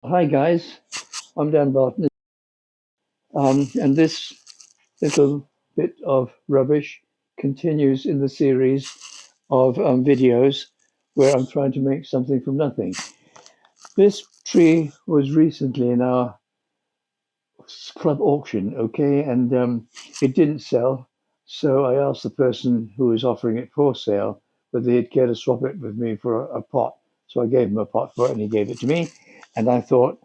Hi guys, I'm Dan Barton, and this little bit of rubbish continues in the series of videos where I'm trying to make something from nothing. This tree was recently in our club auction, okay, and it didn't sell, so I asked the person who was offering it for sale whether he'd care to swap it with me for a pot. So I gave him a pot for it, and he gave it to me, and I thought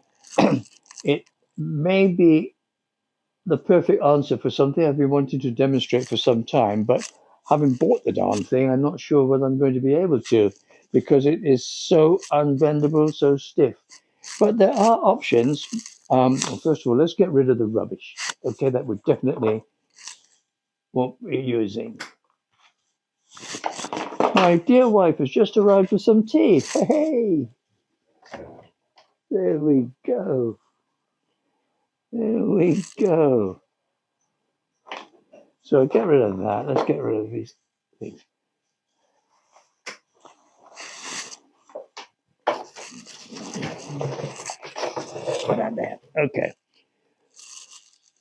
it may be the perfect answer for something I've been wanting to demonstrate for some time, but having bought the darn thing, I'm not sure whether I'm going to be able to because it is so unbendable, so stiff. But there are options. Well, first of all, let's get rid of the rubbish. Okay, that we definitely won't be using. My dear wife has just arrived with some tea. Hey, there we go. There we go. So get rid of that. Let's get rid of these things. Put that there. Okay.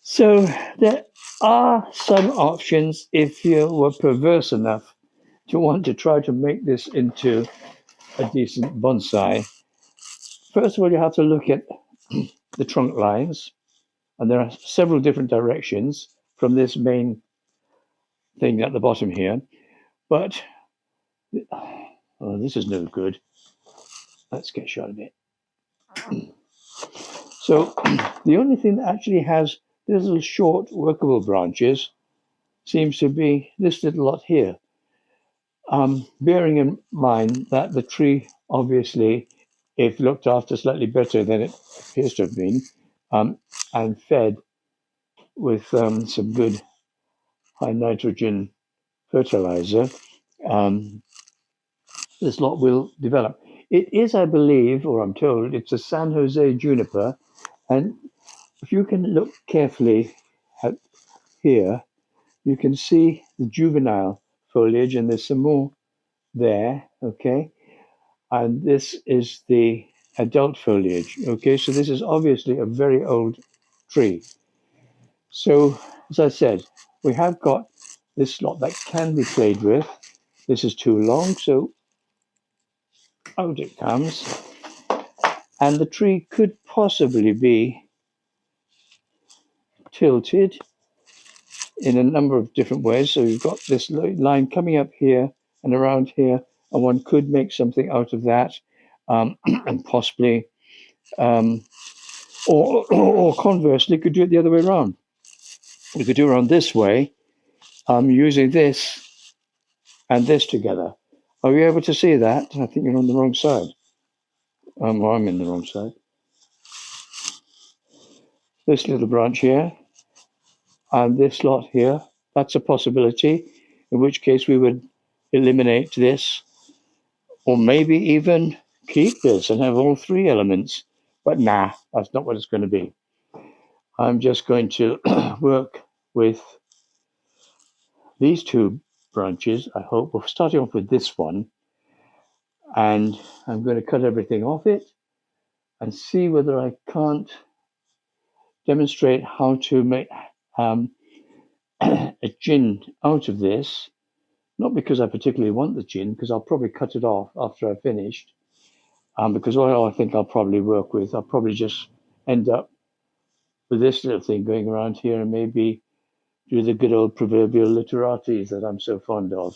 So there are some options if you were perverse enough to want to try to make this into a decent bonsai. First of all, you have to look at the trunk lines, and there are several different directions from this main thing at the bottom here. But oh, this is no good. Let's get shot of it. So the only thing that actually has these little short workable branches seems to be this little lot here. Bearing in mind that the tree, obviously, if looked after slightly better than it appears to have been, and fed with some good high nitrogen fertilizer, um, this lot will develop. It is, I believe, or I'm told, it's a San José juniper, and if you can look carefully at here, you can see the juvenile foliage, and there's some more there, okay? And this is the adult foliage, okay? So this is obviously a very old tree. So, as I said, we have got this slot that can be played with. This is too long, so out it comes. And the tree could possibly be tilted in a number of different ways. So you've got this line coming up here and around here, and one could make something out of that, and possibly, um, or conversely, could do it the other way around. We could do it around this way, using this and this together. Are you able to see that? I think you're on the wrong side. Well, I'm in the wrong side. This little branch here and this lot here, that's a possibility, in which case we would eliminate this, or maybe even keep this and have all three elements. But nah, that's not what it's going to be. I'm just going to work with these two branches, I hope. We're starting off with this one, and I'm going to cut everything off it and see whether I can't demonstrate how to make a gin out of this. Not because I particularly want the gin, because I'll probably cut it off after I've finished. Because all I think I'll probably work with, I'll probably just end up with this little thing going around here and maybe do the good old proverbial literatis that I'm so fond of.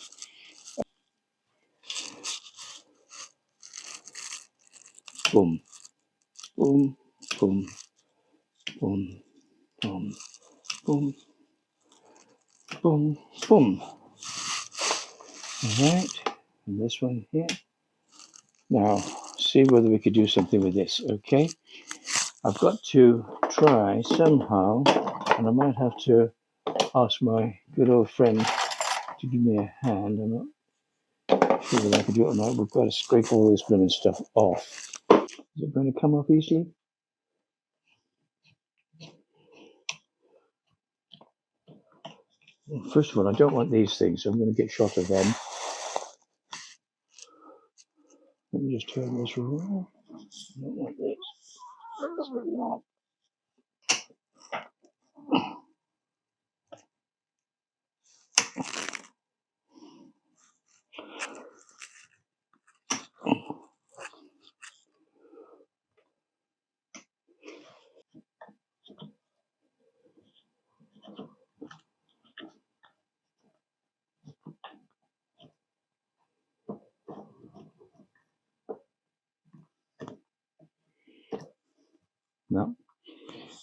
Boom, boom, boom, boom, boom, boom, boom, boom. All right, and this one here. Now, see whether we could do something with this, okay? I've got to try somehow, and I might have to ask my good old friend to give me a hand. I'm not sure whether I can do it or not. We've got to scrape all this blooming stuff off. Is it going to come off easily? Well, first of all, I don't want these things, so I'm going to get shot of them. Let me just turn this around. I don't want this. No,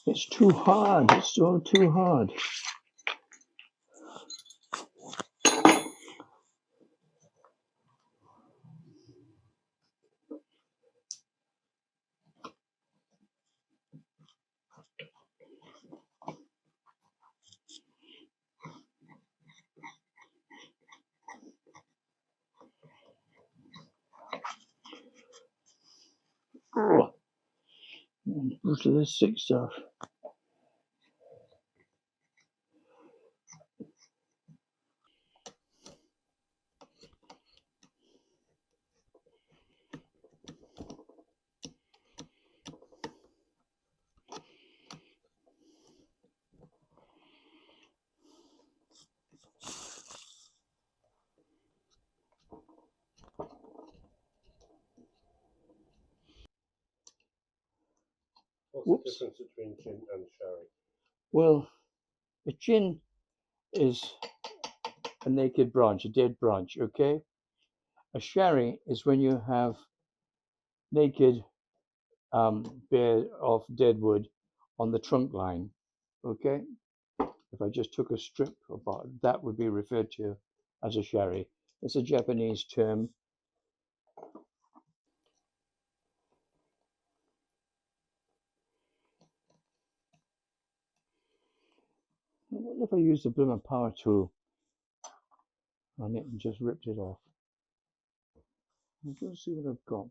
it's too hard. It's still too hard. Most of this sick stuff. What's the difference between gin and sherry? Well, a gin is a naked branch, a dead branch, okay? A sherry is when you have naked bare of dead wood on the trunk line, okay? If I just took a strip apart, that would be referred to as a sherry. It's a Japanese term. What if I used a blooming power tool on it and just ripped it off? Let's see what I've got.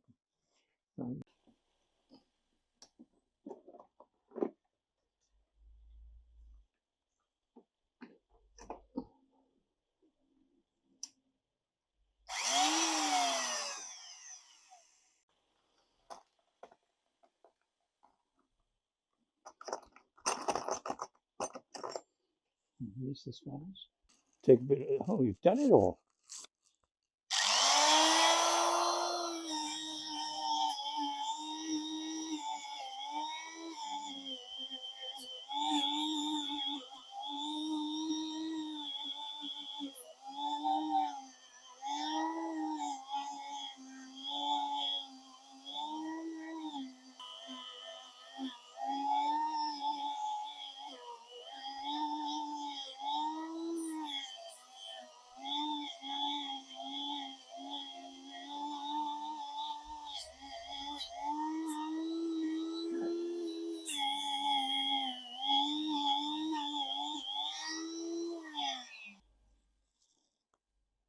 Release the spanners. Take a bit. Oh, you've done it all.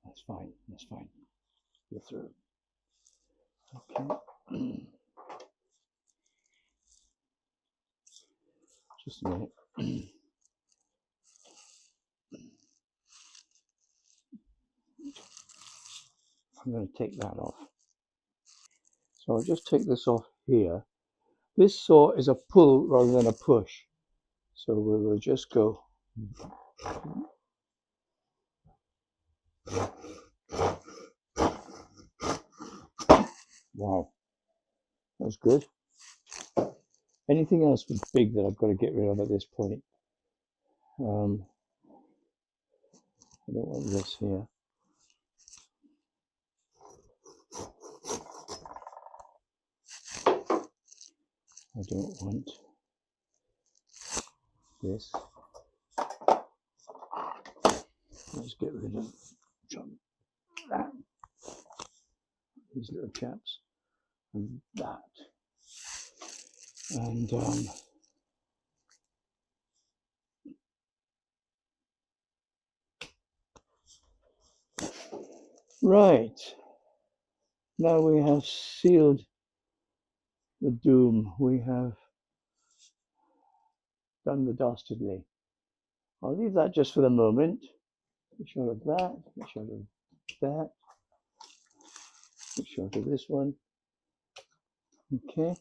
That's fine. That's fine. You're through. Okay. Just a minute. I'm going to take that off. So I'll just take this off here. This saw is a pull rather than a push. So we will just go. Wow, that's good. Anything else big that I've got to get rid of at this point? I don't want this here. I don't want this. Let's get rid of that. These little chaps. And that. And right. Now we have sealed the doom. We have done the dastardly. I'll leave that just for the moment. Make sure of that. Make sure of that. Make sure of this one. Okay.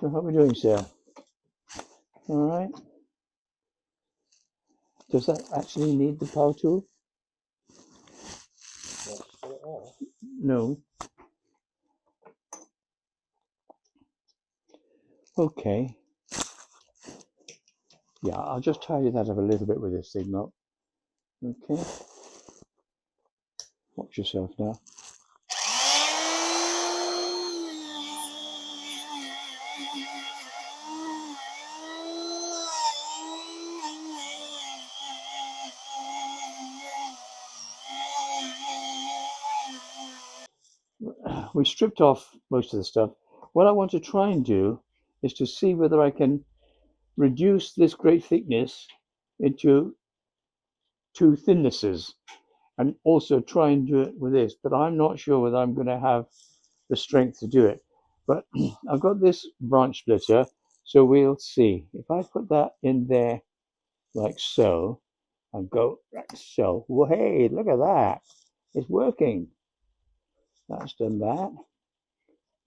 So how are we doing, sir? All right. Does that actually need the power tool? No. Okay. Yeah, I'll just tidy that up a little bit with this signal. Okay. Watch yourself now. We stripped off most of the stuff. What I want to try and do is to see whether I can reduce this great thickness into two thinnesses and also try and do it with this. But I'm not sure whether I'm going to have the strength to do it. But I've got this branch splitter, so we'll see. If I put that in there like so and go like so, well, hey, look at that. It's working. That's done that.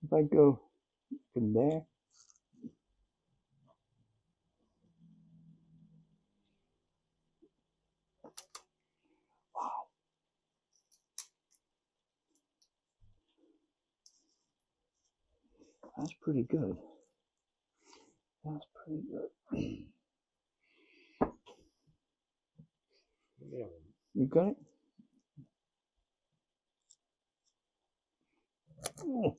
If I go from there, wow, that's pretty good. That's pretty good. You got it? Oh.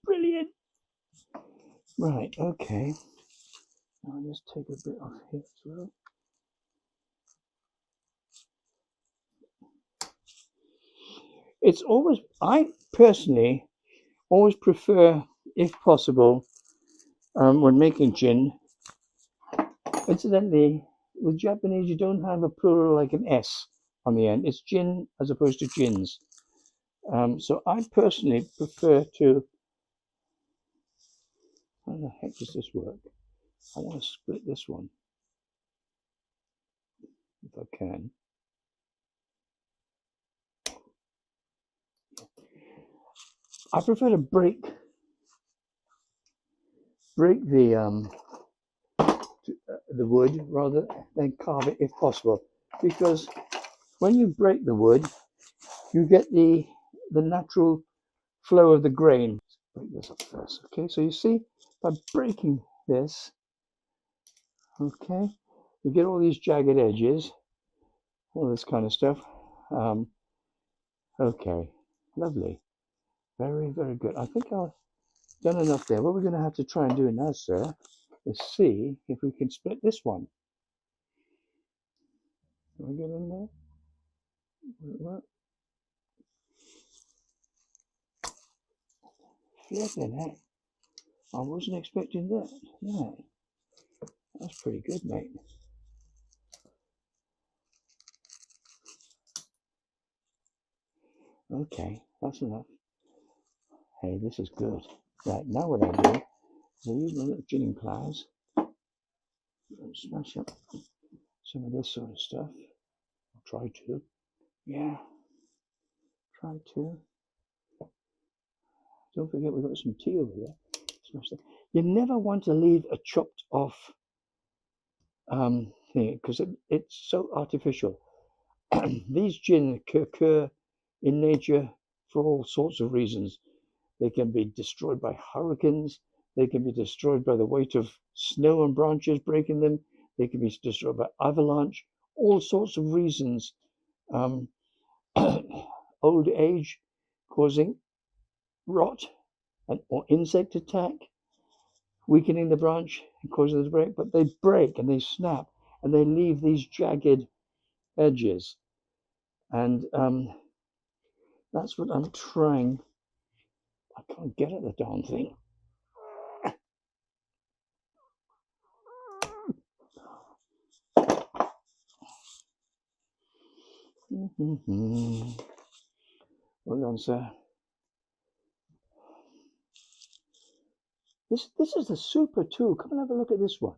Brilliant. Right, okay. I'll just take a bit off here as well. It's always, I personally always prefer, if possible, when making gin. Incidentally, with Japanese, you don't have a plural like an S on the end. It's gin as opposed to gins. So I personally prefer to. How the heck does this work? I want to split this one if I can. I prefer to break the wood rather than carve it if possible, because when you break the wood, you get the natural flow of the grain. Break this up first, okay? So you see, by breaking this, okay, you get all these jagged edges, all this kind of stuff. Okay, lovely, very, very good. I think I've done enough there. What we're going to have to try and do now, sir, is see if we can split this one. Can we get in there? What? Flipping heck. I wasn't expecting that. Yeah, that's pretty good, mate. Okay, that's enough. Hey, this is good. Right, now what I do is I use my little ginning pliers and smash up some of this sort of stuff. I'll try to. Yeah, try to. Don't forget we've got some tea over there. Smash that. You never want to leave a chopped off thing because it's so artificial. These gin occur in nature for all sorts of reasons. They can be destroyed by hurricanes. They can be destroyed by the weight of snow and branches breaking them. They can be destroyed by avalanche. All sorts of reasons. Old age causing rot or insect attack, weakening the branch and causing it to break. But they break and they snap and they leave these jagged edges. And that's what I'm trying. I can't get at the darn thing. Hold on, sir. This is the super tool. Come and have a look at this one.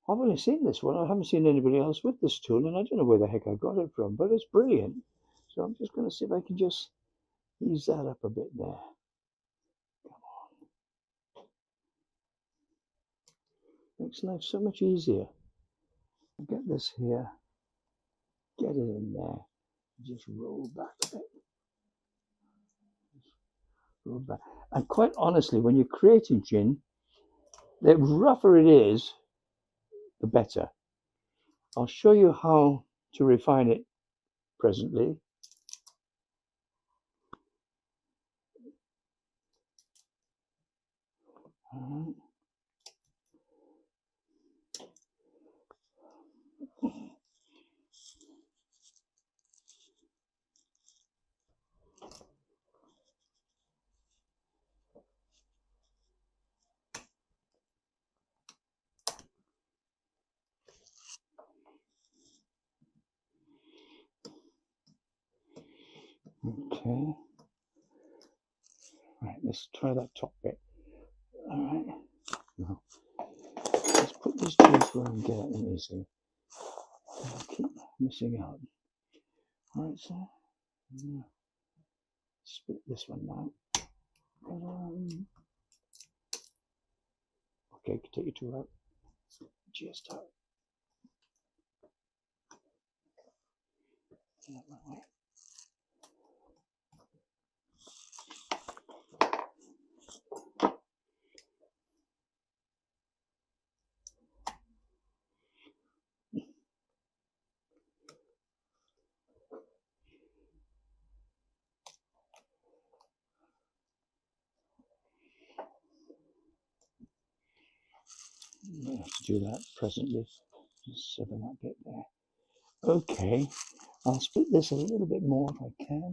I've only seen this one. I haven't seen anybody else with this tool, and I don't know where the heck I got it from, but it's brilliant. So I'm just going to see if I can just ease that up a bit there. Makes life so much easier. Get this here, get it in there, just roll back a bit. Roll back. And quite honestly, when you're creating gin, the rougher it is, the better. I'll show you how to refine it presently. All right. Okay. Right, let's try that top bit. All right. Now, let's put these tools where I can get at them easily. I keep missing out. All right, so split this one now. Okay, take your tool out. Just out. That way. I'm going to have to do that presently. Just sever that bit there. Okay, I'll split this a little bit more if I can.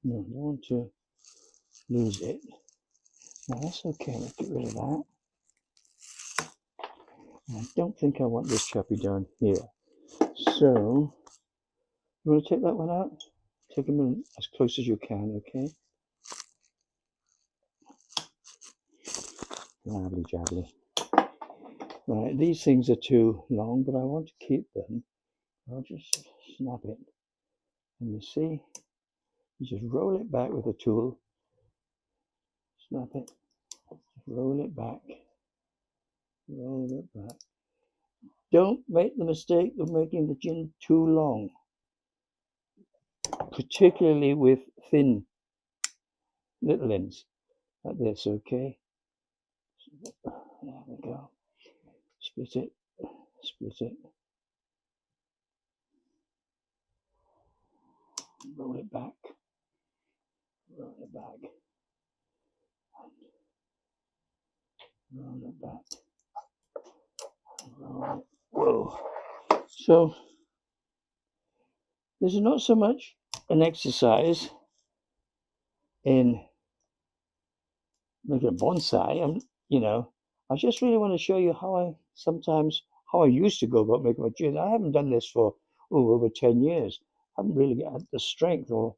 No, I don't want to lose it. No, that's okay. Let's get rid of that. I don't think I want this chappy down here. So, you want to take that one out? Take them as close as you can, okay? Jabbly jabbly. Right, these things are too long, but I want to keep them. I'll just snap it. And you see, you just roll it back with a tool. Snap it. Roll it back. Roll it back. Don't make the mistake of making the gin too long, particularly with thin little ends like this, okay? There we go. Split it, split it. Roll it back, roll it back, roll it back, roll it. Whoa. So, this is not so much an exercise in making a bonsai. I just really want to show you how I used to go about making my gin. I haven't done this for over 10 years. I haven't really got the strength or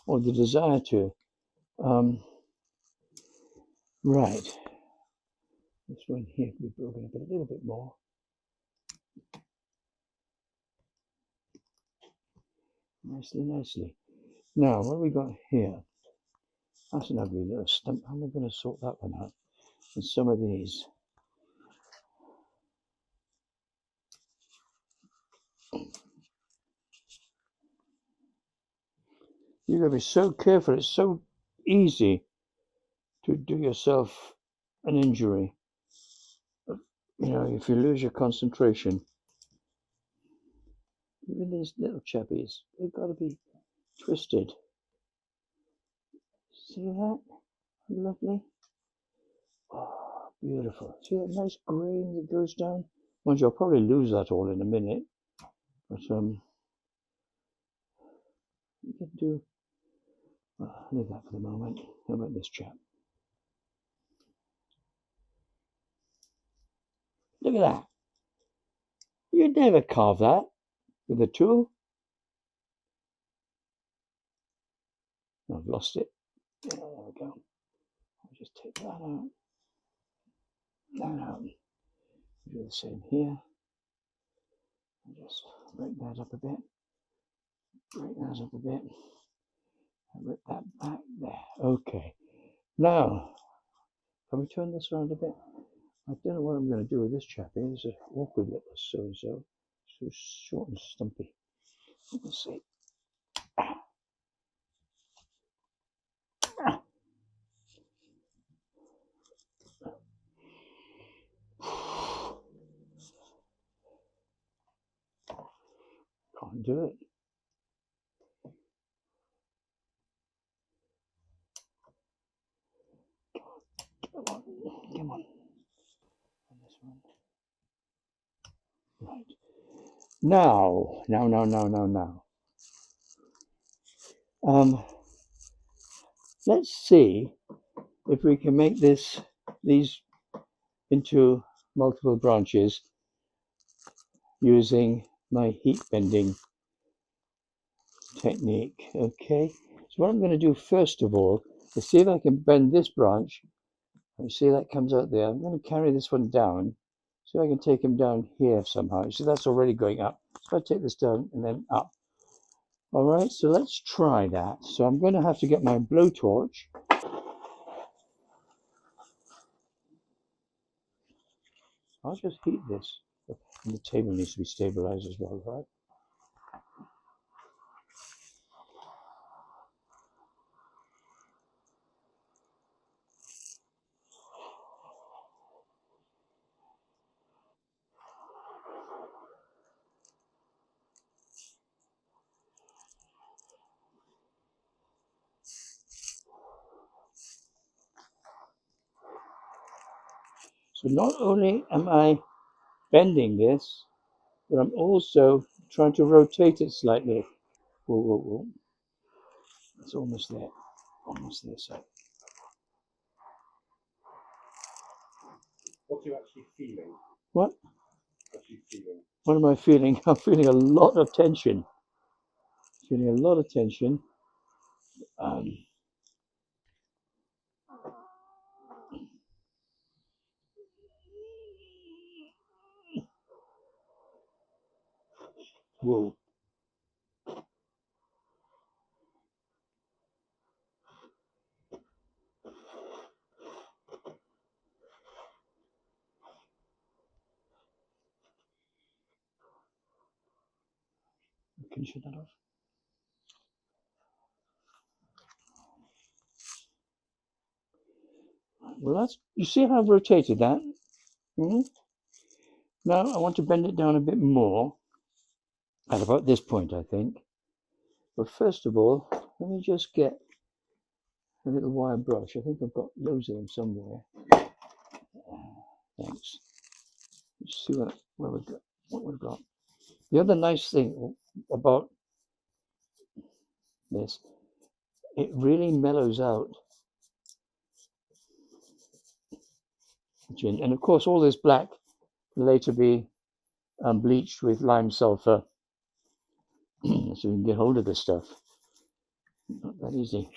the desire to. Right. This one here can be broken up a little bit more. Nicely, nicely. Now, what have we got here? That's an ugly little stump. How am I going to sort that one out? And some of these. You've got to be so careful. It's so easy to do yourself an injury. If you lose your concentration. Even these little chappies, they've got to be twisted. See that? Lovely. Oh, beautiful. See that nice grain that goes down? Mind you, I'll probably lose that all in a minute. But you can do. Leave that for the moment. How about this chap? Look at that. You'd never carve that with a tool. I've lost it. Yeah, there we go. I'll just take that out. That out. Do the same here. I'll just break that up a bit. Break that up a bit. And rip that back there. Okay. Now, can we turn this around a bit? I don't know what I'm going to do with this chappie. It's an awkward little so-and-so. So short and stumpy. Let's see. Can't do it. Come on. Come on. On this one. Right. Now. Let's see if we can make these into multiple branches using my heat bending technique. Okay. So what I'm going to do first of all is see if I can bend this branch. You see that comes out there. I'm going to carry this one down. See if I can take him down here somehow. You see that's already going up. So I take this down and then up. All right, so let's try that. So I'm going to have to get my blowtorch. I'll just heat this. And the table needs to be stabilized as well, right? So not only am I bending this, but I'm also trying to rotate it slightly. Whoa, whoa, whoa. It's almost there. Almost there, so. What are you actually feeling? What? What are you feeling? What am I feeling? I'm feeling a lot of tension. Feeling a lot of tension. Um, whoa. Can you shut that off? Well, that's, you see how I've rotated that? Mm-hmm. Now I want to bend it down a bit more at about this point, I think. But first of all, let me just get a little wire brush. I think I've got loads of them somewhere. Thanks. Let's see what we've got. The other nice thing about this, it really mellows out the gin. And of course, all this black will later be bleached with lime sulfur. So you can get hold of this stuff. Not that easy.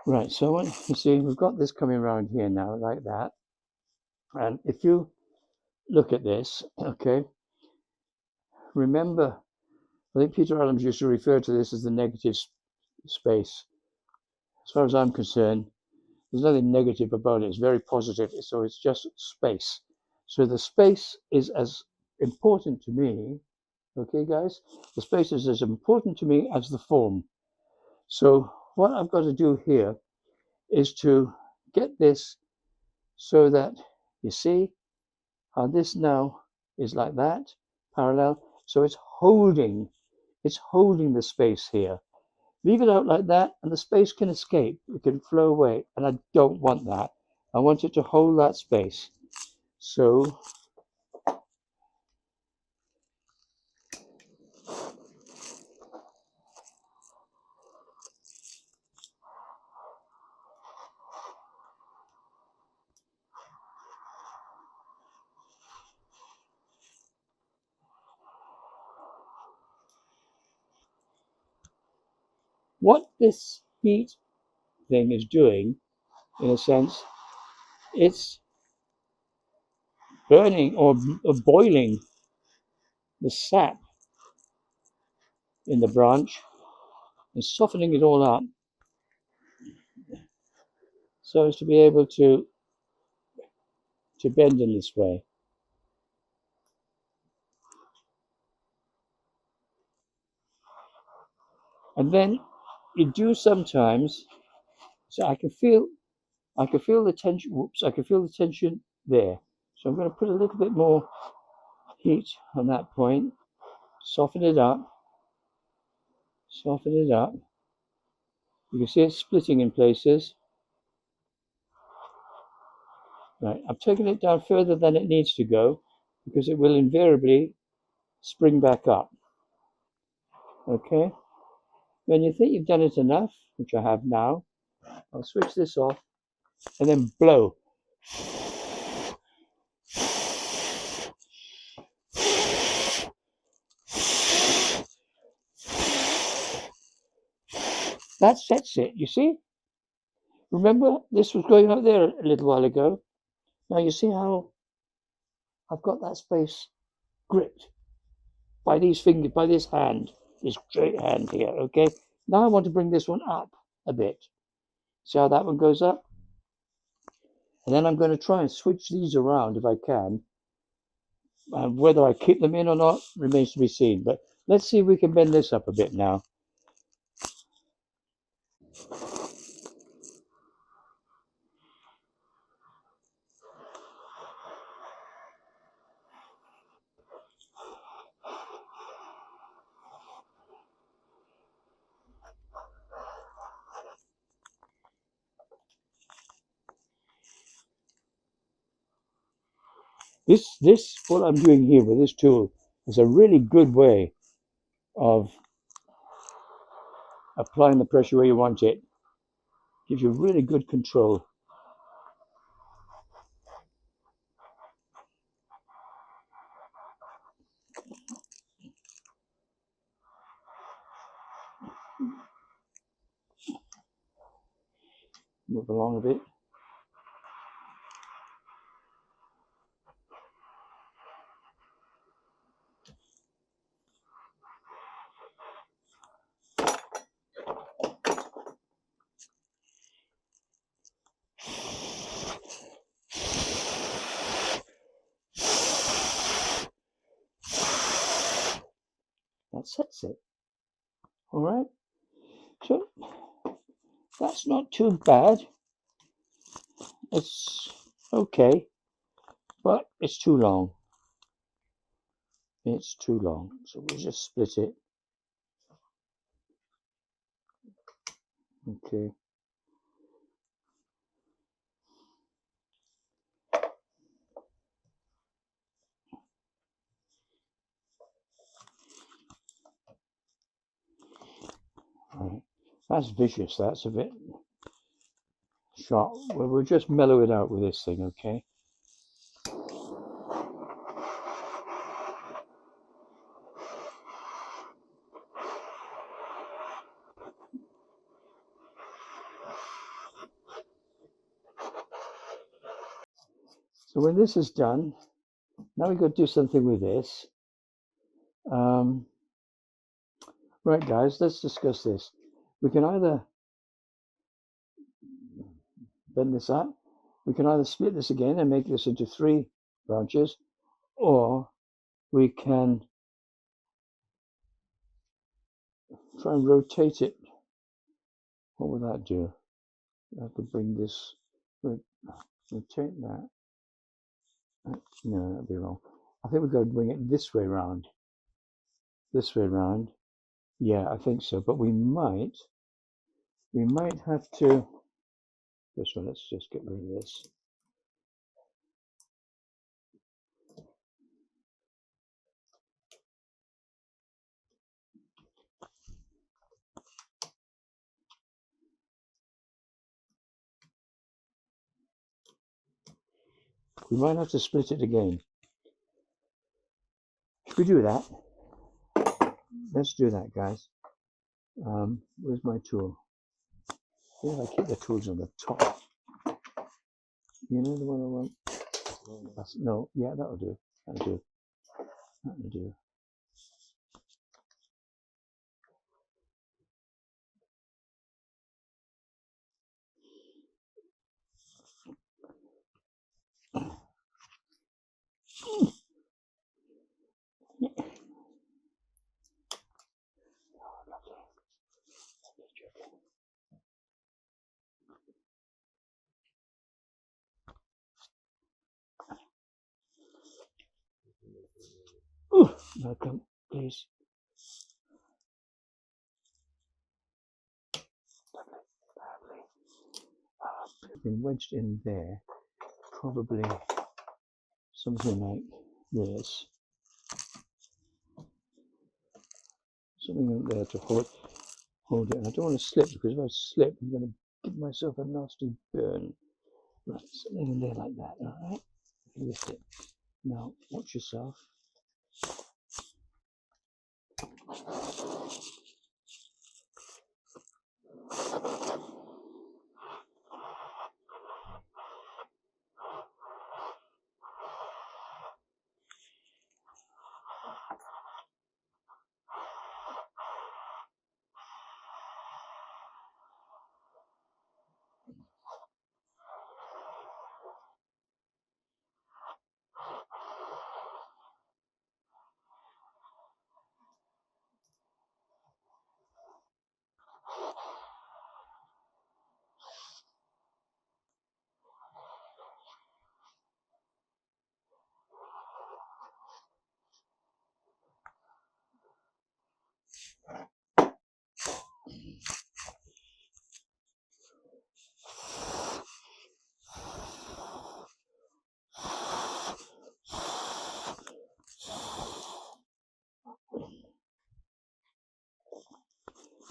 Right, so you see, we've got this coming around here now, like that. And if you look at this, okay, remember, I think Peter Adams used to refer to this as the negative space. As far as I'm concerned, there's nothing negative about it. It's very positive. So it's just space. So the space is as important to me, okay, guys? The space is as important to me as the form. So what I've got to do here is to get this so that you see how this now is like that, parallel. So it's holding the space here. Leave it out like that and the space can escape. It can flow away. And I don't want that. I want it to hold that space. So what this heat thing is doing, in a sense, it's burning or boiling the sap in the branch and softening it all up so as to be able to to bend in this way. And then you do sometimes, so I can feel the tension. Whoops, I can feel the tension there. So I'm going to put a little bit more heat on that point, soften it up, soften it up. You can see it's splitting in places. Right, I'm taking it down further than it needs to go because it will invariably spring back up. Okay, when you think you've done it enough, which I have now, I'll switch this off and then blow. That sets it, you see? Remember, this was going up there a little while ago. Now you see how I've got that space gripped by these fingers, by this hand, this great hand here, okay? Now I want to bring this one up a bit. See how that one goes up? And then I'm going to try and switch these around if I can. And whether I keep them in or not remains to be seen. But let's see if we can bend this up a bit now. This, what I'm doing here with this tool is a really good way of applying the pressure where you want it. Gives you really good control. Move along a bit. That sets it. All right. So that's not too bad. It's okay, but it's too long. It's too long. So we'll just split it. Okay. All right. That's vicious. That's a bit sharp. Well, we'll just mellow it out with this thing, okay? So when this is done, now we've got to do something with this. Right, guys, let's discuss this. We can either bend this up, we can either split this again and make this into 3 branches, or we can try and rotate it. What would that do? I have to bring this, rotate that. No, that'd be wrong. I think we've got to bring it this way round. This way round. Yeah, I think so. But we might have to. This one. Let's just get rid of this. We might have to split it again. Should we do that? Let's do that, guys. Where's my tool? Yeah, I keep the tools on the top. You know the one I want? No, yeah, that'll do. That'll do. That'll do. Oh, now come, please. Lovely. Been wedged in there. Probably something like this. Something like there to hold it. And I don't want to slip, because if I slip, I'm going to give myself a nasty burn. Right, something in there like that. All right, lift it. Now, watch yourself.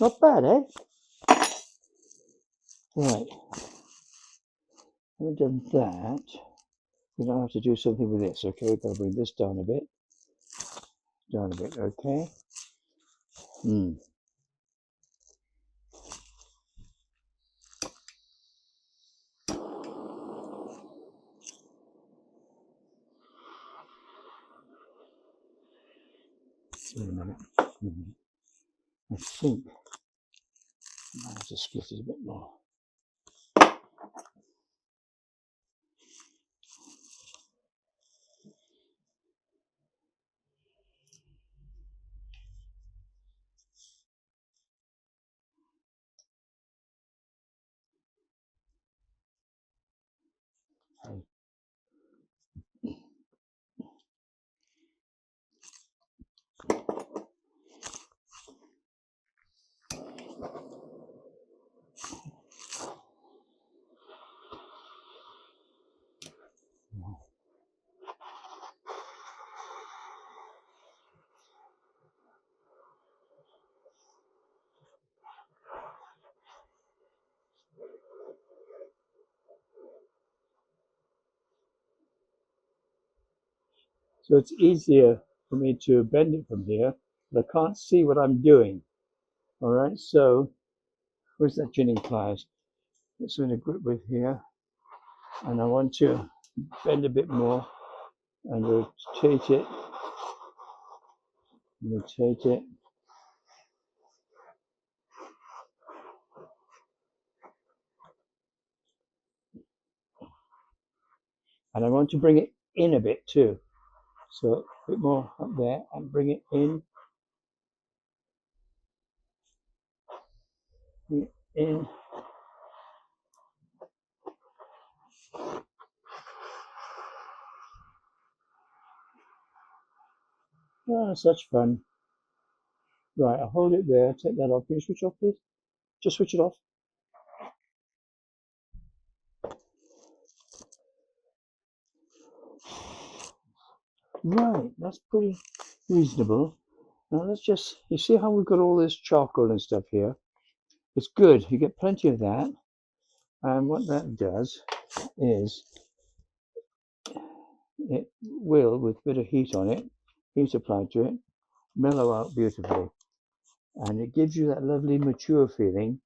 Not bad, eh? Right, we've done that. We don't have to do something with this, okay? We've got to bring this down a bit. Down a bit, okay? Wait a minute. I think I might have to split it a bit more. Okay. So it's easier for me to bend it from here, but I can't see what I'm doing. All right, so where's that tuning pliers? It's in a grip with here, and I want to bend a bit more and rotate it, and I want to bring it in a bit too. So a bit more up there and bring it in, in. Oh, such fun. Right, I'll hold it there, take that off. Can you switch off, please? Just switch it off. Right, that's pretty reasonable. Now let's just, you see how we've got all this charcoal and stuff here? It's good, you get plenty of that. And what that does is, it will, with a bit of heat on it, heat applied to it, mellow out beautifully. And it gives you that lovely mature feeling.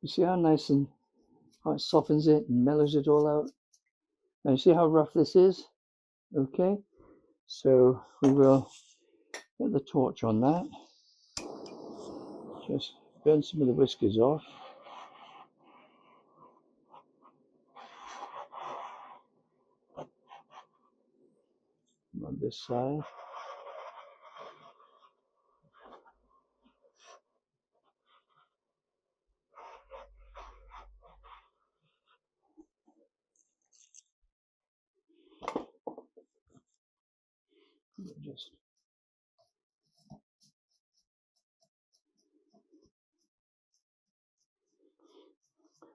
You see how nice and how it softens it and mellows it all out? Now you see how rough this is? Okay, so we will get the torch on that. Just burn some of the whiskers off. On this side. Just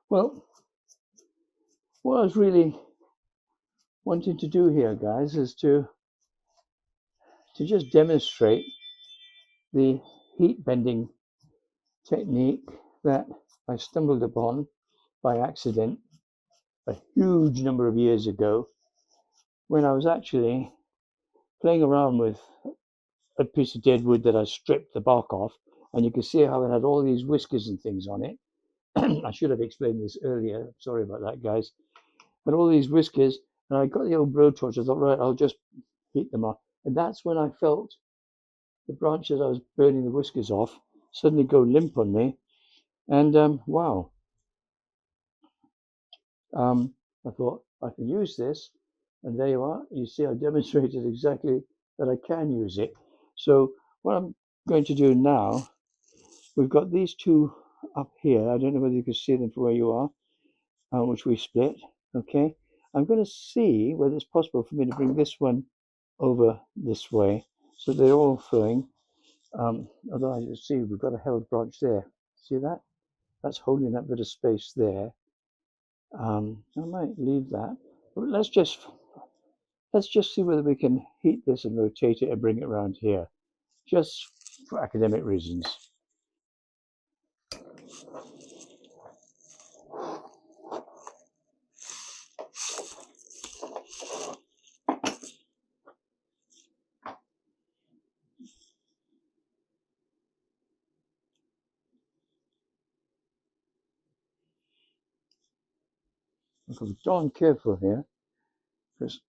well, what I was really wanting to do here, guys, is to just demonstrate the heat bending technique that I stumbled upon by accident a huge number of years ago when I was actually playing around with a piece of dead wood that I stripped the bark off, and you can see how it had all these whiskers and things on it. I should have explained this earlier. Sorry about that, guys. But all these whiskers, and I got the old blowtorch. I thought, right, I'll just heat them up. And that's when I felt the branches I was burning the whiskers off suddenly go limp on me. And wow, I thought I can use this. And there you are. You see, I demonstrated exactly that I can use it. So what I'm going to do now, we've got these two up here. I don't know whether you can see them from where you are, which we split. Okay. I'm going to see whether it's possible for me to bring this one over this way so they're all flowing. Although you see we've got a held branch there. See that? That's holding that bit of space there. I might leave that. But let's just see whether we can heat this and rotate it and bring it around here, just for academic reasons. I've got to be darn careful here, because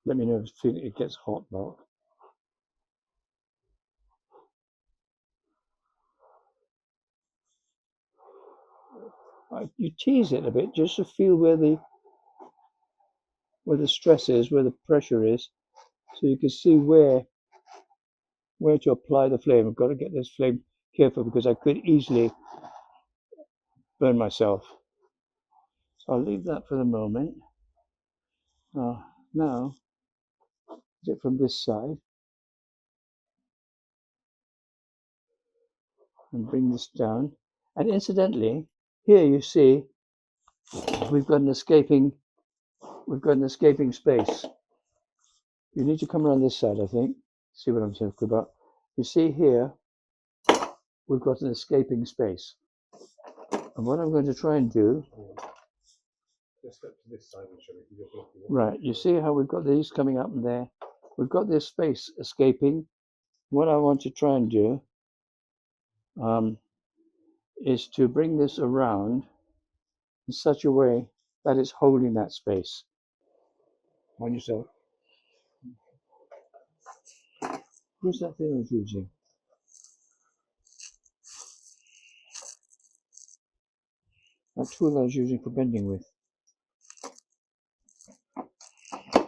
let me know if it gets hot, Mark. You tease it a bit just to feel where the stress is, where the pressure is, so you can see where to apply the flame. I've got to get this flame careful because I could easily burn myself. So I'll leave that for the moment. Now, is it from this side? And bring this down. And incidentally, here you see we've got an escaping space. You need to come around this side, I think. See what I'm talking about. You see here, we've got an escaping space. And what I'm going to try and do, Just step to this side and show me. right, you see how we've got these coming up and there? We've got this space escaping. What I want to try and do is to bring this around in such a way that it's holding that space. On yourself. Who's that thing I was using? That tool I was using for bending with.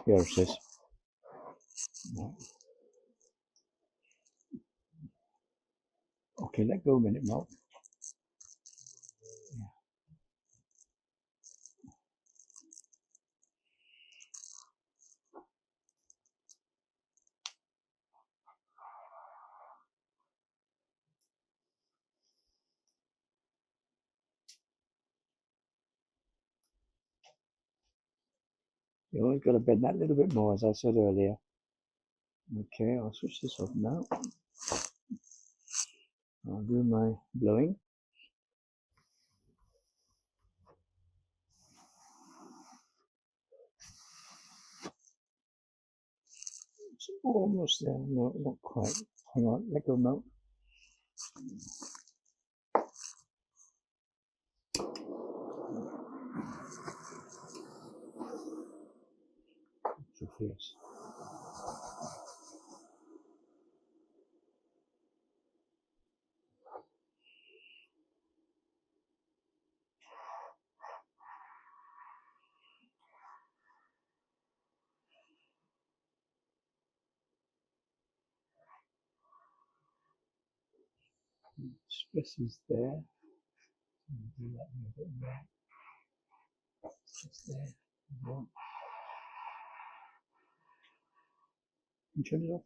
Here it is. Okay, let go a minute, Mark. You always got to bend that a little bit more, as I said earlier. Okay, I'll switch this off now. I'll do my blowing. It's almost there. No, not quite. Hang on, let go now. Too fierce. Stress is there. Do that a bit more. Just there. More. And turn it off.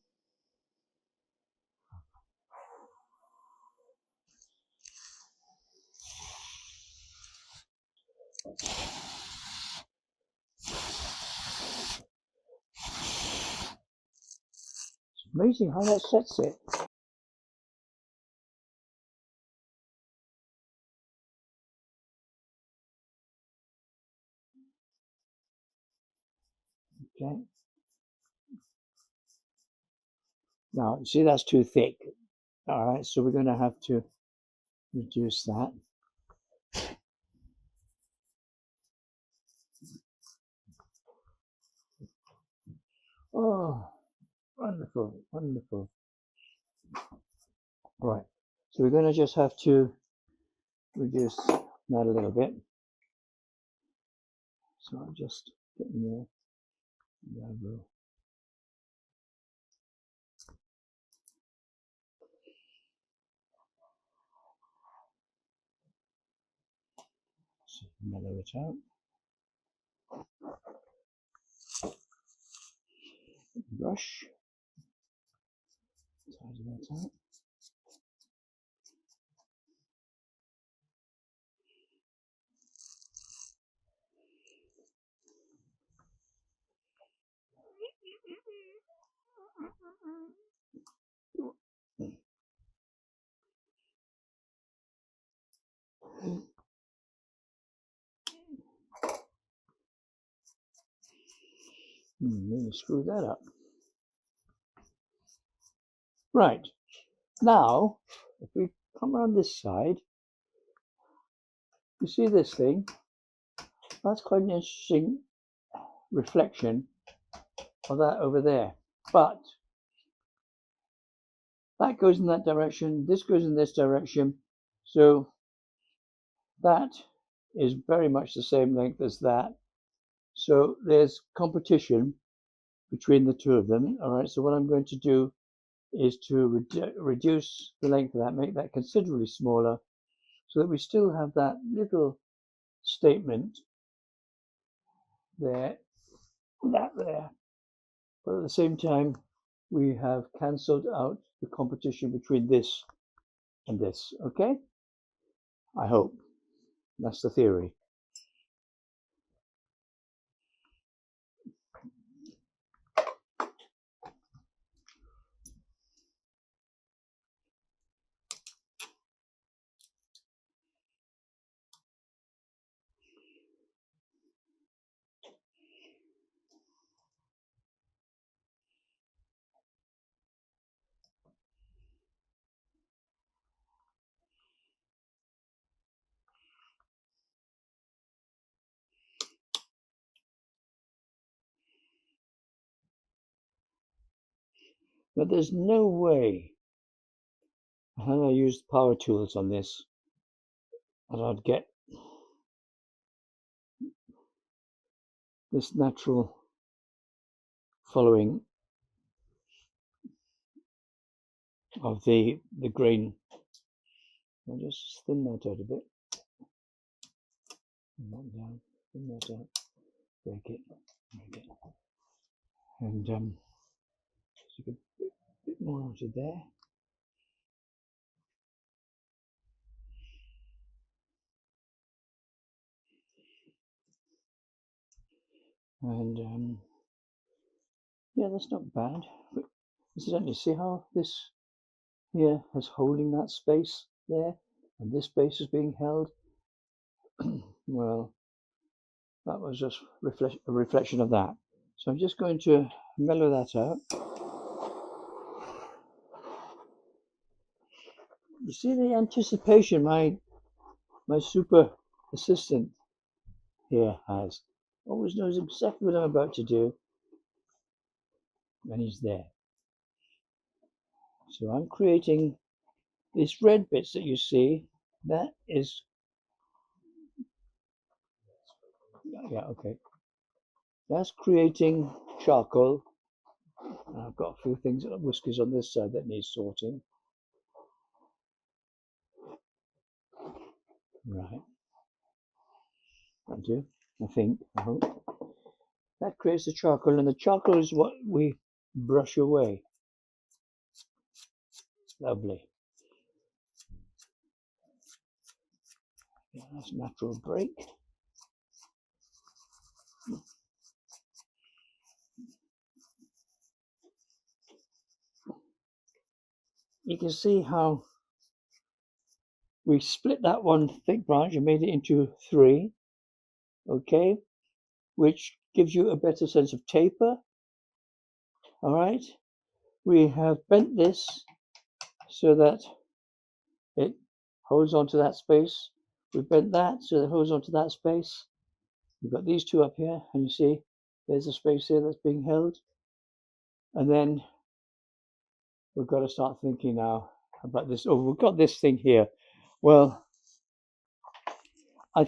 It's amazing how that sets it. Okay. Now, see, that's too thick. All right, so we're going to have to reduce that. Oh, wonderful, wonderful. Right, so we're going to just have to reduce that a little bit. So I'm just getting there. There so mellow it out. Brush. Tidy that out. Nearly screw that up. Right, now, if we come around this side, you see this thing? That's quite an interesting reflection of that over there. But that goes in that direction, this goes in this direction. So that is very much the same length as that. So there's competition between the two of them. All right, so what I'm going to do is to reduce the length of that, make that considerably smaller, so that we still have that little statement there, that there. But at the same time, we have cancelled out the competition between this and this. Okay? I hope. That's the theory. But there's no way, had I used power tools on this, that I'd get this natural following of the grain. I'll just thin that out a bit. That down, thin that out, break it, and so a bit more out of there. And yeah, that's not bad. Incidentally, see how this here is holding that space there, and this space is being held? Well, that was just a reflection of that. So I'm just going to mellow that out. You see the anticipation my super assistant here has. Always knows exactly what I'm about to do when he's there. So I'm creating these red bits that you see. That is, yeah, okay. That's creating charcoal. I've got a few things, whiskers on this side that need sorting. Right. I do, I think, I hope. That creates the charcoal, and the charcoal is what we brush away. Lovely. Yeah, that's natural break. You can see how we split that one thick branch and made it into 3, okay, which gives you a better sense of taper. All right, we have bent this so that it holds onto that space. We bent that so that it holds onto that space. We've got these 2 up here, and you see there's a space here that's being held. And then we've got to start thinking now about this. Oh, we've got this thing here. Well, I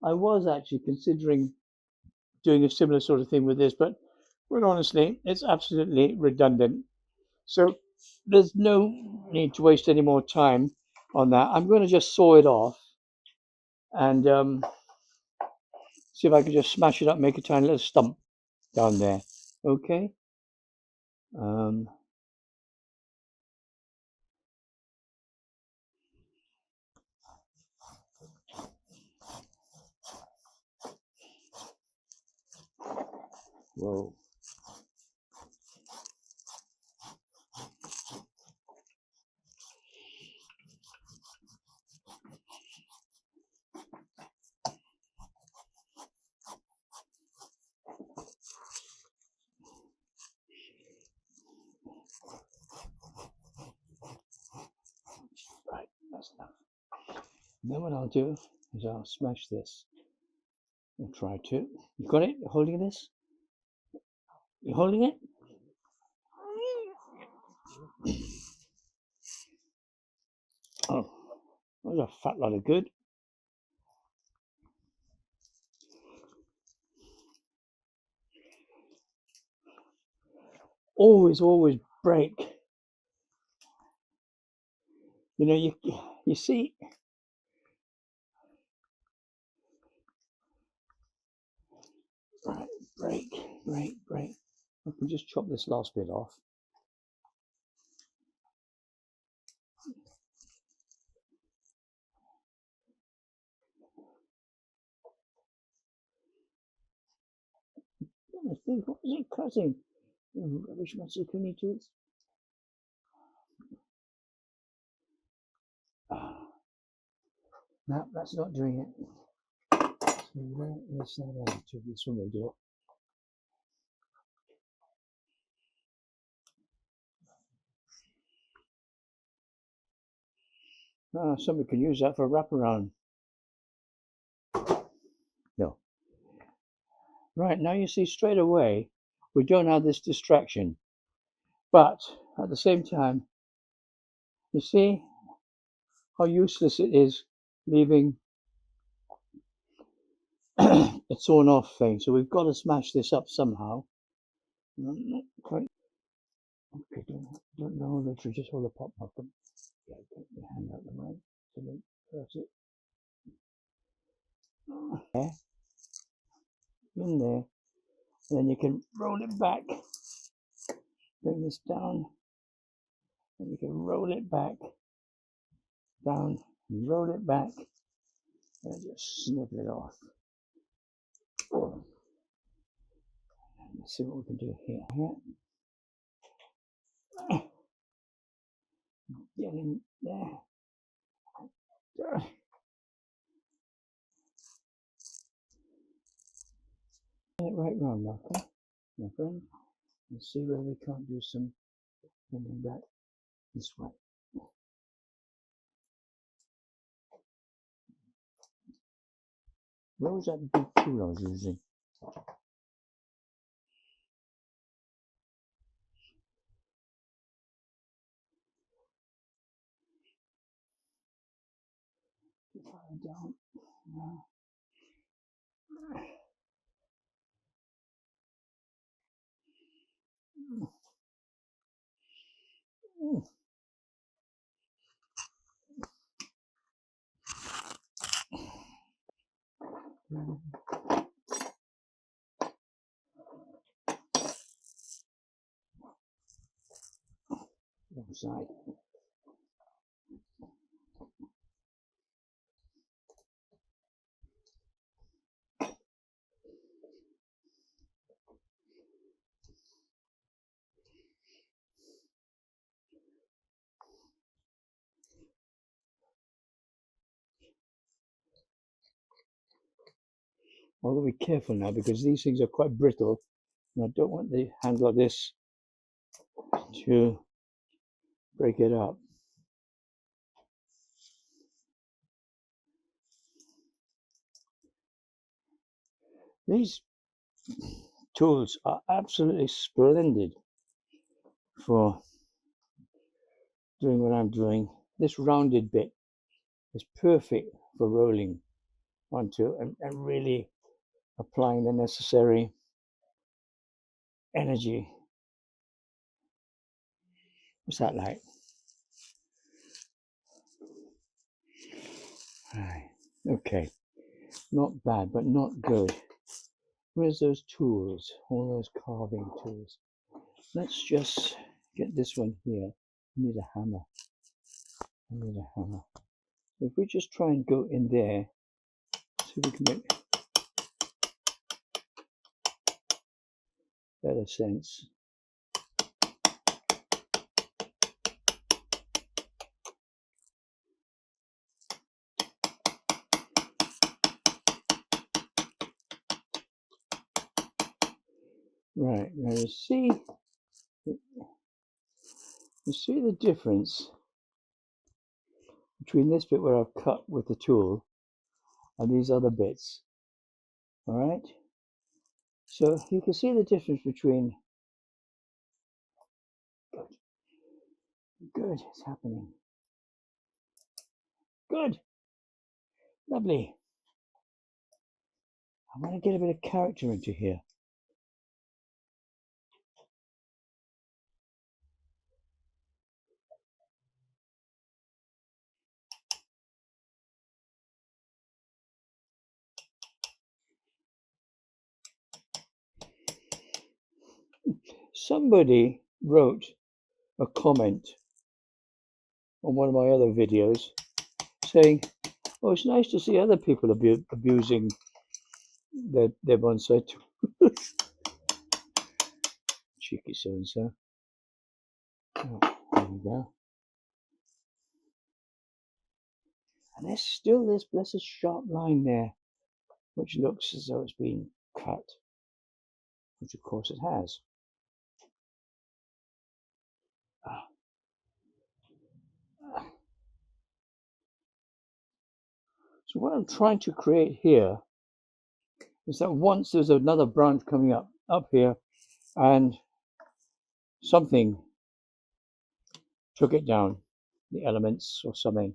was actually considering doing a similar sort of thing with this, but honestly, it's absolutely redundant. So there's no need to waste any more time on that. I'm going to just saw it off and see if I can just smash it up, make a tiny little stump down there. Okay. Whoa. Right, that's enough. Then what I'll do is I'll smash this. I'll try to. You got it? You're holding this? You holding it? Oh, that was a fat lot of good. Always break. You know, you see. Right, break. I can just chop this last bit off. I think, what is it cutting? Rubbish Matsukuni tools. No, that's not doing it. So let's this one will do it. Somebody can use that for a wraparound. No. Right, now you see straight away, we don't have this distraction. But at the same time, you see how useless it is leaving a torn off thing. So we've got to smash this up somehow. I'm not quite. Okay, don't know if we just hold the pop button. Yeah, get your hand out the way. So then press it. There, in there. And then you can roll it back. Bring this down. And you can roll it back. Down. And roll it back. And just snip it off. Let's see what we can do here. Get in there. Get it right round, okay, my friend. Let's see whether we can't do some bending back this way. Where was that big tool I was using? Down. No. Bonsai. I've got to be careful now because these things are quite brittle and I don't want the handle of this to break it up. These tools are absolutely splendid for doing what I'm doing. This rounded bit is perfect for rolling onto and really applying the necessary energy. What's that like? Right. Okay, not bad, but not good. Where's those tools? All those carving tools. Let's just get this one here. I need a hammer. I need a hammer. If we just try and go in there, see if we can make better sense. Right, now you see the difference between this bit where I've cut with the tool and these other bits. All right, so you can see the difference between good, it's happening. Good, lovely. I want to get a bit of character into here. Somebody wrote a comment on one of my other videos saying, oh, it's nice to see other people abusing their bonsai tools. Cheeky so-and-so. Oh, there we go. And there's still this blessed sharp line there, which looks as though it's been cut, which of course it has. So what I'm trying to create here is that once there's another branch coming up here, and something took it down, the elements or something.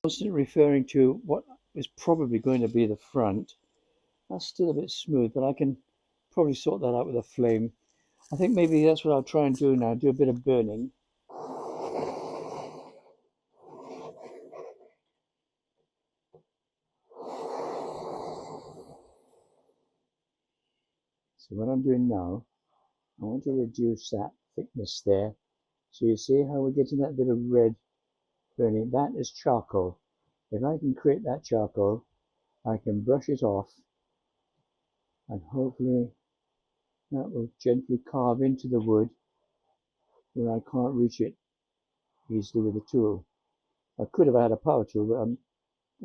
Constantly referring to what is probably going to be the front. That's still a bit smooth, but I can probably sort that out with a flame. I think maybe that's what I'll try and do now, do a bit of burning. So what I'm doing now, I want to reduce that thickness there. So you see how we're getting that bit of red burning? That is charcoal. If I can create that charcoal, I can brush it off, and hopefully that will gently carve into the wood where I can't reach it easily with a tool. I could have had a power tool, but I'm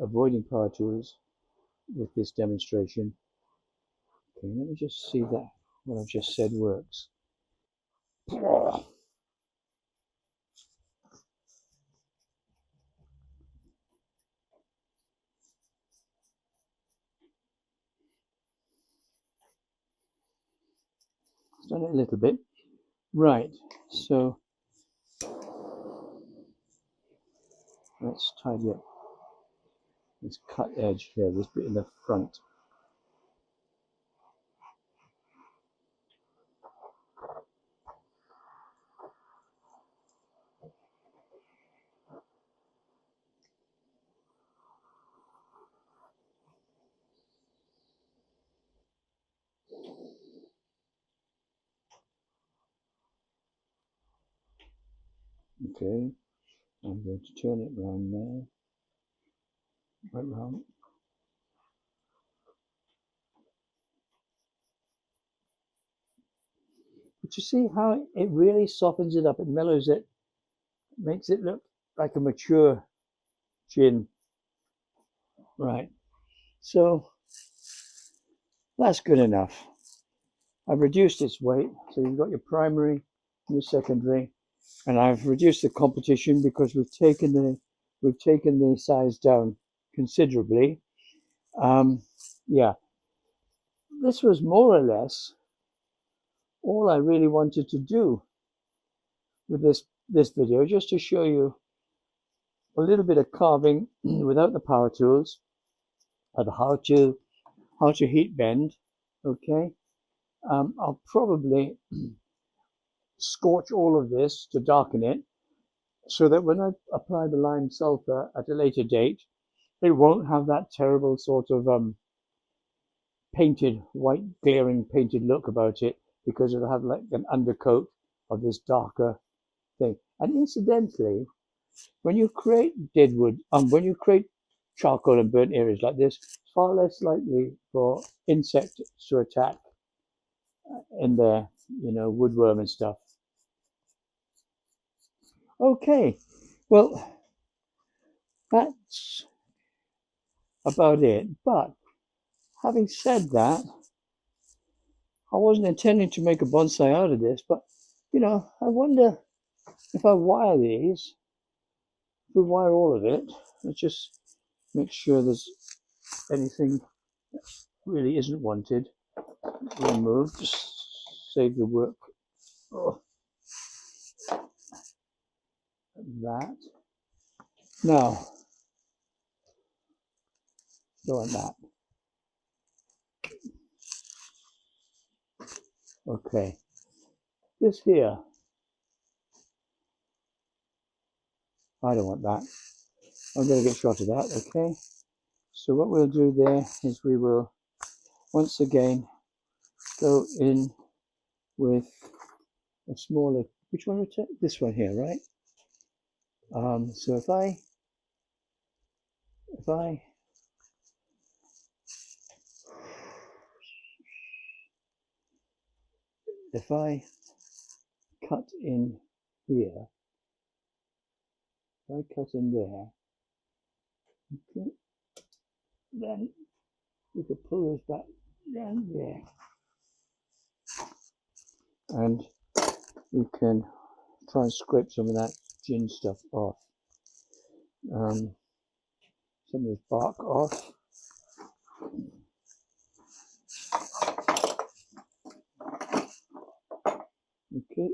avoiding power tools with this demonstration. Okay, let me just see that what I've just said works. It's done it a little bit. Right, so let's tidy up this cut edge here, this bit in the front. Okay, I'm going to turn it round now, right round. But you see how it really softens it up, it mellows it, makes it look like a mature gin. Right, so that's good enough. I've reduced its weight, so you've got your primary and your secondary, and I've reduced the competition because we've taken the size down considerably. Yeah, this was more or less all I really wanted to do with this video, just to show you a little bit of carving without the power tools, and how to heat bend. Okay, I'll probably scorch all of this to darken it, so that when I apply the lime sulfur at a later date, it won't have that terrible sort of painted, white, glaring painted look about it, because it'll have like an undercoat of this darker thing. And incidentally, when you create deadwood, when you create charcoal and burnt areas like this, it's far less likely for insects to attack in there, woodworm and stuff. Okay, well, that's about it. But having said that, I wasn't intending to make a bonsai out of this, but I wonder if I wire these, if we wire all of it, let's just make sure there's anything that really isn't wanted removed, just save the work. Oh, that. Now, go on that. Okay, this here, I don't want that. I'm going to get shot of that, okay? So what we'll do there is we will once again go in with a smaller, which one? This one here, right? So if I cut in here, if I cut in there, okay, then we could pull this back down there, and we can try and scrape some of that gin stuff off, some of this bark off. Okay.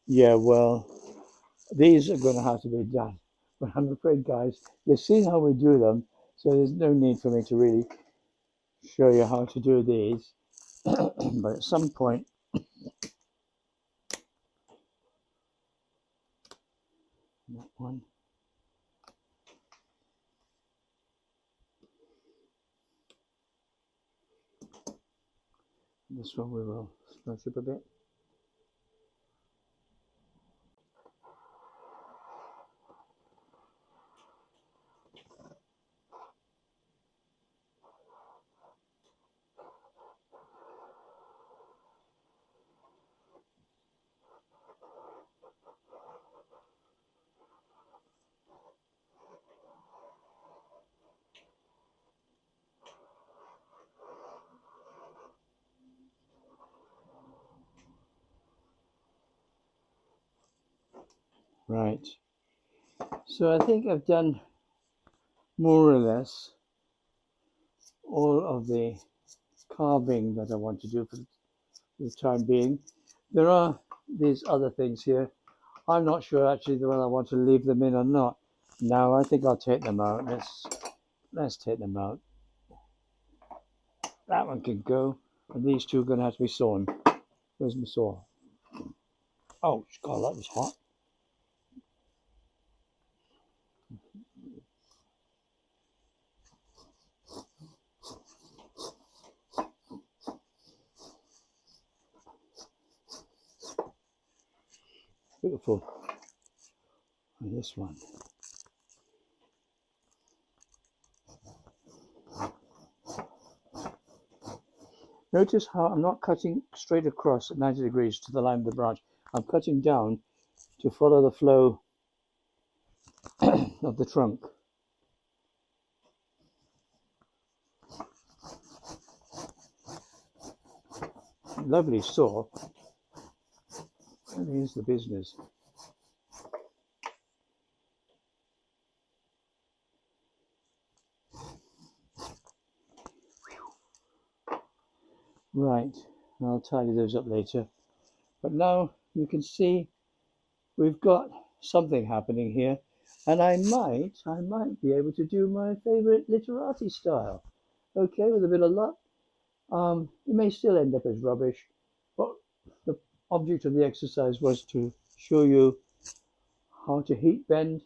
Yeah, well, these are going to have to be done. But I'm afraid, guys, you've seen how we do them, so there's no need for me to really show you how to do these. But at some point, that one, This one we will scratch up a bit. Right. So I think I've done more or less all of the carving that I want to do for the time being. There are these other things here. I'm not sure actually whether I want to leave them in or not. No, I think I'll take them out. Let's take them out. That one can go, and these two are going to have to be sawn. Where's my saw? Oh, God, that was hot. Beautiful. And this one. Notice how I'm not cutting straight across at 90 degrees to the line of the branch. I'm cutting down to follow the flow of the trunk. Lovely saw. And here's the business. Right, I'll tidy those up later. But now you can see we've got something happening here, and I might be able to do my favorite literati style. Okay, with a bit of luck. It may still end up as rubbish, but the object of the exercise was to show you how to heat bend,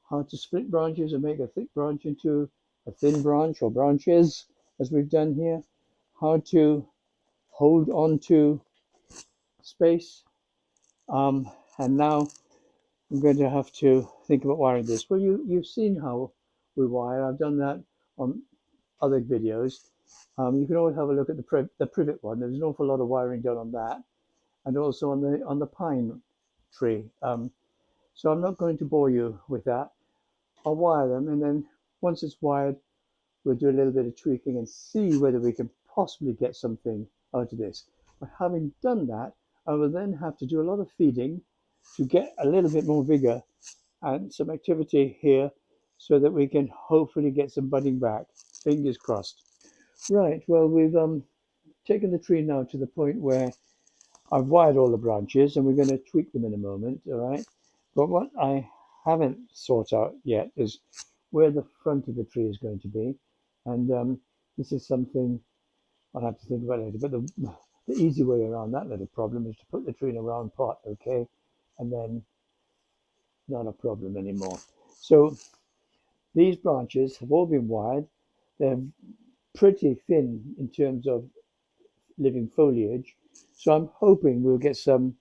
how to split branches and make a thick branch into a thin branch or branches, as we've done here, how to hold on to space. And now I'm going to have to think about wiring this. Well, you've seen how we wire. I've done that on other videos. You can always have a look at the privet one. There's an awful lot of wiring done on that, and also on the pine tree. So I'm not going to bore you with that. I'll wire them, and then once it's wired, we'll do a little bit of tweaking and see whether we can possibly get something out of this. But having done that, I will then have to do a lot of feeding to get a little bit more vigor and some activity here so that we can hopefully get some budding back. Fingers crossed. Right, well, we've taken the tree now to the point where I've wired all the branches and we're going to tweak them in a moment, all right? But what I haven't sorted out yet is where the front of the tree is going to be. And this is something I'll have to think about later. But the easy way around that little problem is to put the tree in a round pot, okay? And then not a problem anymore. So these branches have all been wired. They're pretty thin in terms of living foliage. So I'm hoping we'll get some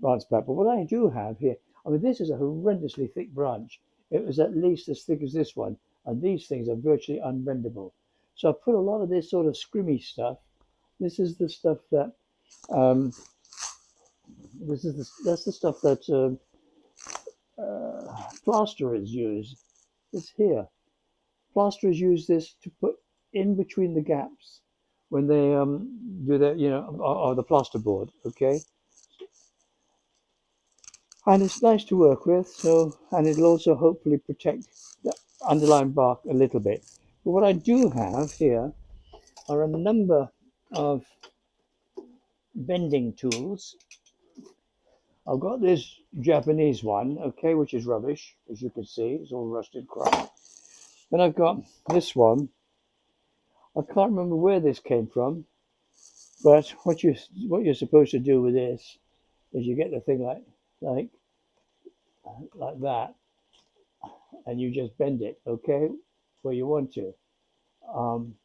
branch back. But what I do have here, I mean, this is a horrendously thick branch. It was at least as thick as this one, and these things are virtually unbendable. So I put a lot of this sort of scrimmy stuff. This is the stuff that um, that's the stuff that plasterers use. It's here. Plasterers use this to put in between the gaps when they do their, or the plasterboard. Okay, and it's nice to work with. So, and it'll also hopefully protect the underlying bark a little bit. But what I do have here are a number of bending tools. I've got this Japanese one, okay, which is rubbish, as you can see, it's all rusted crap. Then I've got this one. I can't remember where this came from, but what you're supposed to do with this is you get the thing like that, and you just bend it, okay, where you want to. Um,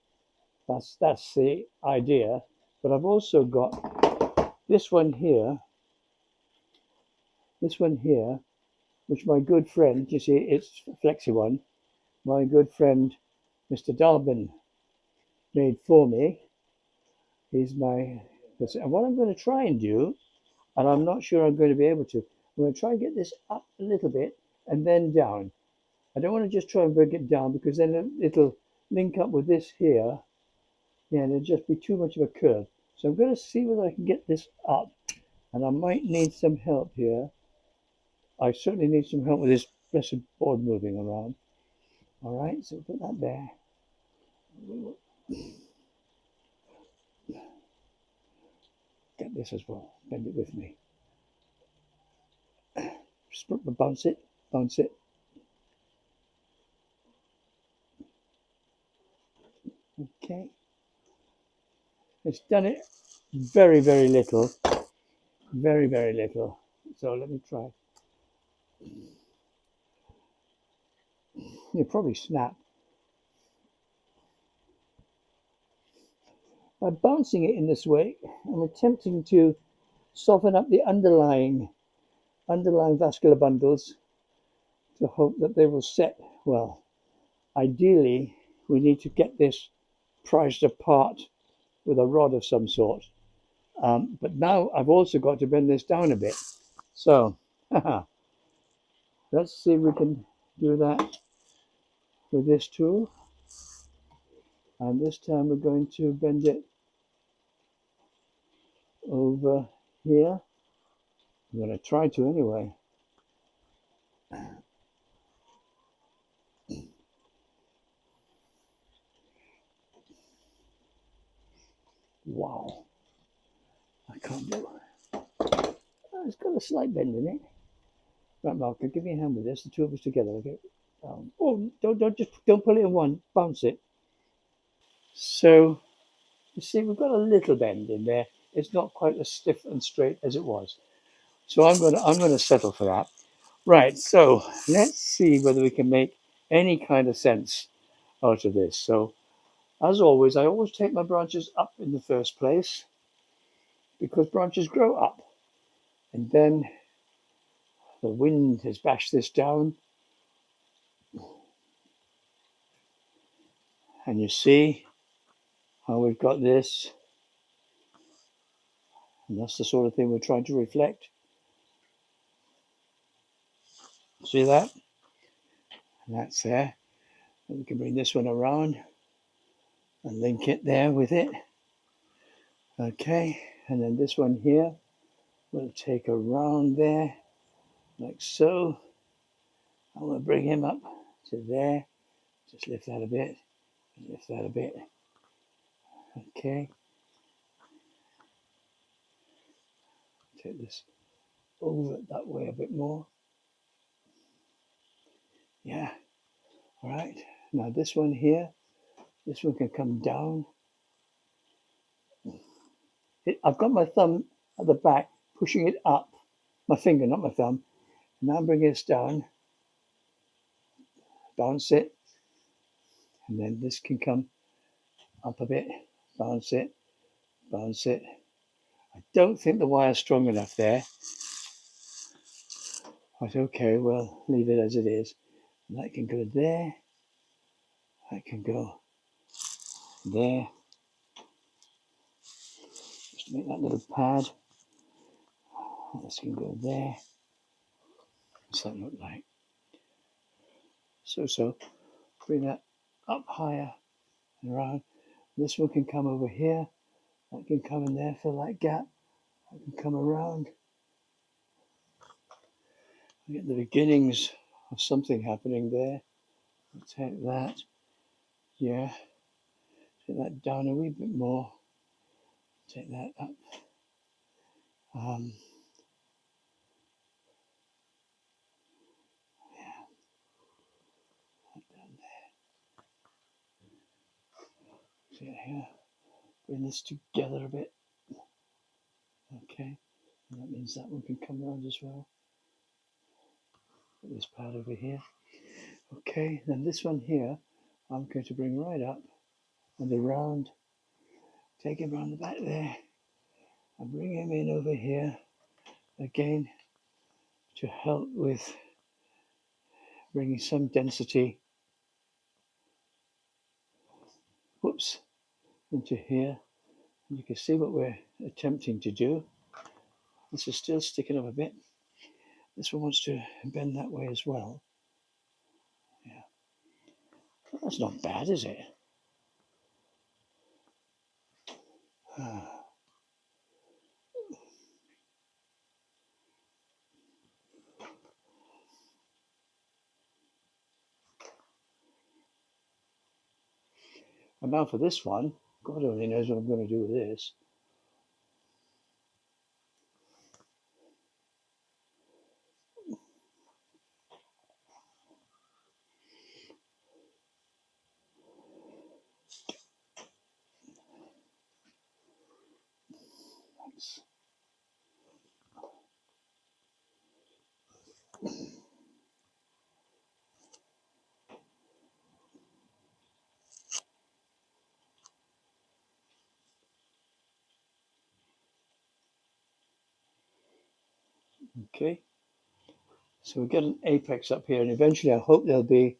that's the idea. But I've also got this one here, which my good friend, you see, it's a flexi one, my good friend Mr. Dalbin made for me. He's my, and what I'm going to try and do, and I'm not sure I'm going to be able to, I'm going to try and get this up a little bit and then down. I don't want to just try and bring it down because then it'll link up with this here. Yeah, and it'll just be too much of a curve. So I'm going to see whether I can get this up, and I might need some help here. I certainly need some help with this blessed board moving around. All right, so put that there. Get this as well. Bend it with me. Bounce it, bounce it. Okay. It's done it very, very little. Very, very little. So let me try. You'll probably snap. By bouncing it in this way, I'm attempting to soften up the underlying vascular bundles to hope that they will set well. Ideally, we need to get this prized apart with a rod of some sort. But now I've also got to bend this down a bit. So let's see if we can do that with this tool. And this time we're going to bend it over here. I'm going to try to anyway. Wow. I can't do it. Oh, it's got a slight bend in it. Right, Marco, give me a hand with this. The two of us together. Okay. Oh, don't pull it in one. Bounce it. So you see, we've got a little bend in there. It's not quite as stiff and straight as it was. So I'm gonna settle for that. Right. So let's see whether we can make any kind of sense out of this. So as always, I always take my branches up in the first place because branches grow up, and then the wind has bashed this down, and you see how we've got this, and that's the sort of thing we're trying to reflect. See that? And that's there. And we can bring this one around and link it there with it. Okay, and then this one here we'll take around there like so. And we'll bring him up to there. Just lift that a bit, lift that a bit. Okay. Take this over that way a bit more. Yeah. All right. Now this one here, this one can come down. I've got my thumb at the back, pushing it up. My finger, not my thumb. Now bring this down. Bounce it. And then this can come up a bit. Bounce it. Bounce it. I don't think the wire's strong enough there. But okay, well, leave it as it is. And that can go there. That can go there. Just make that little pad. This can go there. What's that look like? So. Bring that up higher and around. This one can come over here. That can come in there, fill that gap. That can come around. We get the beginnings of something happening there. We'll take that. Yeah. Take that down a wee bit more. Take that up. Yeah. That down there. See it here. Bring this together a bit. Okay. And that means that one can come around as well. Put this pad over here. Okay. Then this one here, I'm going to bring right up and around take him around the back there and bring him in over here again to help with bringing some density, whoops, into here. And you can see what we're attempting to do. This is still sticking up a bit. This one wants to bend that way as well. Yeah, that's not bad, is it? And now for this one, God only knows what I'm going to do with this. Thanks. Okay, so we'll get an apex up here, and eventually I hope there'll be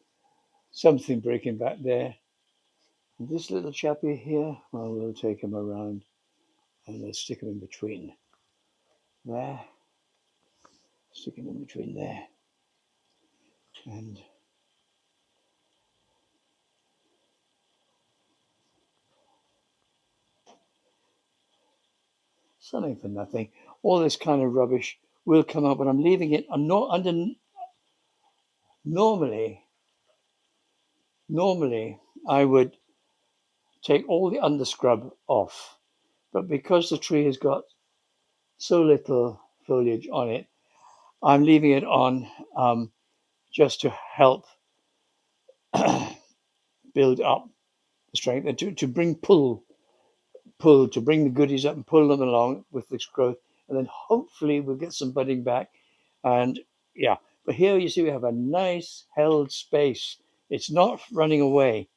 something breaking back there. And this little chappy here, well, we'll take him around and we'll stick him in between there, stick him in between there, and something for nothing. All this kind of rubbish will come up, but I'm leaving it. I'm not under. Normally, I would take all the underscrub off, but because the tree has got so little foliage on it, I'm leaving it on just to help build up the strength and to bring pull to bring the goodies up and pull them along with this growth, and then hopefully we'll get some budding back. And yeah, but here you see we have a nice held space. It's not running away.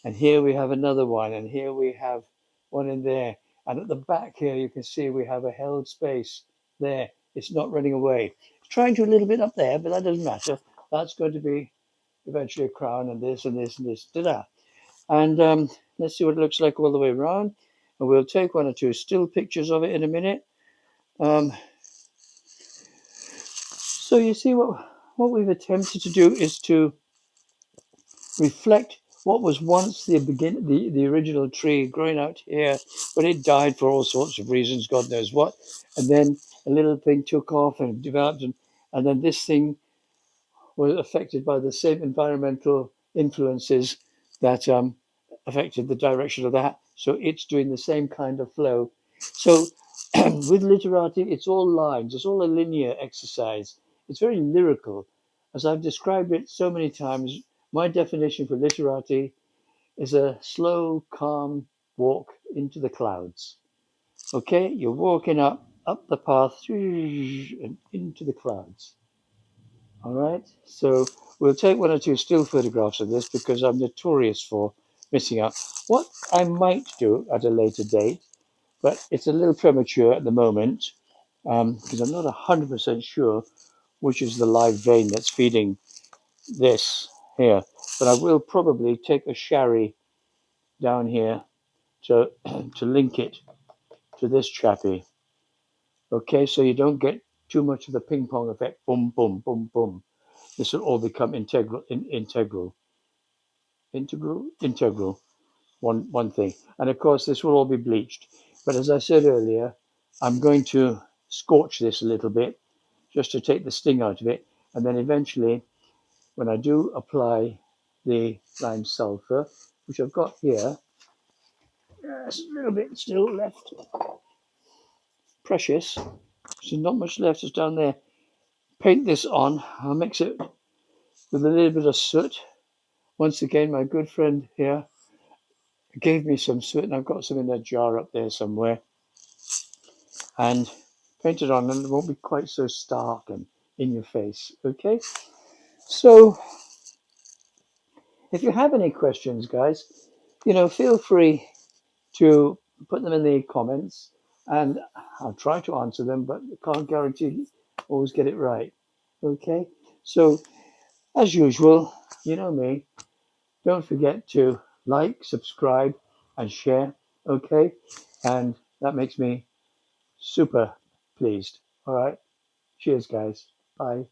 And here we have another one, and here we have one in there. And at the back here, you can see we have a held space there. It's not running away. It's trying to a little bit up there, but that doesn't matter. That's going to be eventually a crown, and this and this and this. Ta-da. And let's see what it looks like all the way around. And we'll take one or two still pictures of it in a minute. So you see what we've attempted to do is to reflect what was once the original tree growing out here, but it died for all sorts of reasons, God knows what. And then a little thing took off and developed, and then this thing was affected by the same environmental influences that affected the direction of that. So it's doing the same kind of flow. So with literati, it's all lines, it's all a linear exercise. It's very lyrical. As I've described it so many times, my definition for literati is a slow, calm walk into the clouds. Okay, you're walking up the path and into the clouds. All right, so we'll take one or two still photographs of this because I'm notorious for missing out. What I might do at a later date, but it's a little premature at the moment because I'm not 100% sure which is the live vein that's feeding this here. But I will probably take a sherry down here to to link it to this chappy. Okay, so you don't get too much of the ping pong effect. Boom, boom, boom, boom. This will all become integral. One thing, and of course this will all be bleached. But as I said earlier, I'm going to scorch this a little bit just to take the sting out of it, and then eventually, when I do apply the lime sulfur, which I've got here, there's a little bit still left. Precious. So not much left is down there. Paint this on. I'll mix it with a little bit of soot. Once again, my good friend here gave me some soot, and I've got some in a jar up there somewhere. And paint it on, and it won't be quite so stark and in your face. Okay? So, if you have any questions, guys, feel free to put them in the comments, and I'll try to answer them, but can't guarantee always get it right. Okay, so as usual, you know me. Don't forget to like, subscribe, and share. Okay, and that makes me super pleased. All right, cheers, guys. Bye.